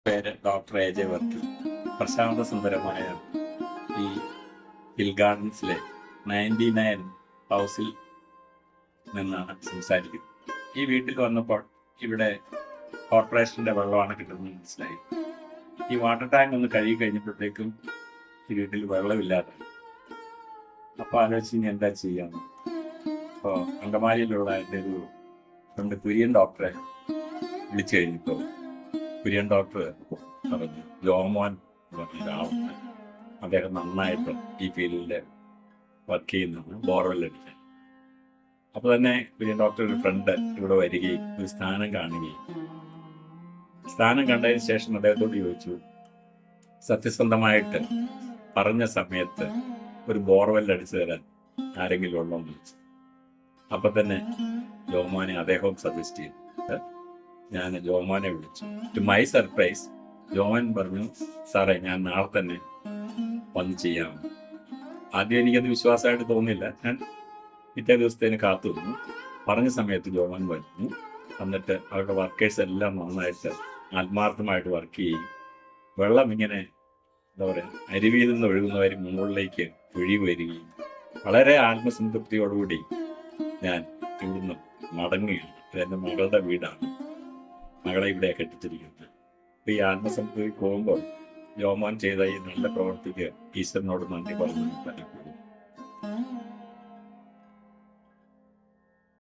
പേര് doctor A J Varkey. പ്രശാന്ത സുന്ദരമായ ഈ ഹിൽ ഗാർഡൻസിലെ 99 ഹൗസിൽ നിന്നാണ് സംസാരിക്കുന്നത്. ഈ വീട്ടിൽ വന്നപ്പോൾ ഇവിടെ കോർപ്പറേഷന്റെ വെള്ളമാണ് കിട്ടുന്നത് മനസ്സിലായി. ഈ വാട്ടർ ടാങ്ക് ഒന്ന് കഴുകി കഴിഞ്ഞപ്പോഴത്തേക്കും ഈ വീട്ടിൽ വെള്ളമില്ലാതെ. അപ്പോൾ ആലോചിച്ച് ഇനി എന്താ ചെയ്യാന്ന്. അപ്പോൾ അങ്കമാലിയിലുള്ള എൻ്റെ ഒരു ഫ്രണ്ട് കുര്യൻ ഡോക്ടറെ വിളിച്ചു കഴിഞ്ഞപ്പോൾ കുര്യൻ ഡോക്ടർ പറഞ്ഞു, ജോമോൻ എന്ന് പറഞ്ഞ ഒരാളുണ്ട്, അദ്ദേഹം നന്നായിട്ട് ഈ ഫീൽഡിൽ വർക്ക് ചെയ്യുന്നതാണ്, ബോർവെൽ അടിക്കാൻ. അപ്പോൾ തന്നെ കുര്യൻ ഡോക്ടർ ഒരു ഫ്രണ്ട് ഇവിടെ വരികയും ഒരു സ്ഥാനം കാണുകയും, സ്ഥാനം കണ്ടതിന് ശേഷം അദ്ദേഹത്തോട് ചോദിച്ചു, സത്യസന്ധമായിട്ട് പറഞ്ഞ സമയത്ത് ഒരു ബോർവെൽ അടിച്ചു തരാൻ ആരെങ്കിലും ഉണ്ടോ എന്ന് ചോദിച്ചു. അപ്പം തന്നെ ജോമോനെ അദ്ദേഹവും സജസ്റ്റ് ചെയ്തു. ഞാൻ ജോമോനെ വിളിച്ചു. ടു മൈ സർപ്രൈസ് ജോമൻ പറഞ്ഞു, സാറേ ഞാൻ നാളെ തന്നെ വന്ന് ചെയ്യാം. ആദ്യം എനിക്കത് വിശ്വാസമായിട്ട് തോന്നില്ല. ഞാൻ പിറ്റേ ദിവസത്തേന് കാത്തു നിന്നു. പറഞ്ഞ സമയത്ത് ജോമൻ വരുന്നു. എന്നിട്ട് അവരുടെ വർക്കേഴ്സ് എല്ലാം നന്നായിട്ട് ആത്മാർത്ഥമായിട്ട് വർക്ക് ചെയ്യും. വെള്ളം ഇങ്ങനെ എന്താ പറയുക, അരുവിയിൽ നിന്ന് ഒഴുകുന്നവർ മുകളിലേക്ക് ഒഴുകി വരികയും വളരെ ആത്മസംതൃപ്തിയോടുകൂടി ഞാൻ ഇവിടുന്ന് മടങ്ങുകയാണ്. ഇതെൻ്റെ മകളുടെ വീടാണ്, മകളെ ഇവിടെ കെട്ടിച്ചിരിക്കുന്നത്. അപ്പോൾ ഈ ആത്മസംതൃപ്തി പോകുമ്പോൾ ജോമോൻ ചെയ്ത ഈ നല്ല പ്രവർത്തിക്ക് ഈശ്വരനോട് നന്ദി പറഞ്ഞു.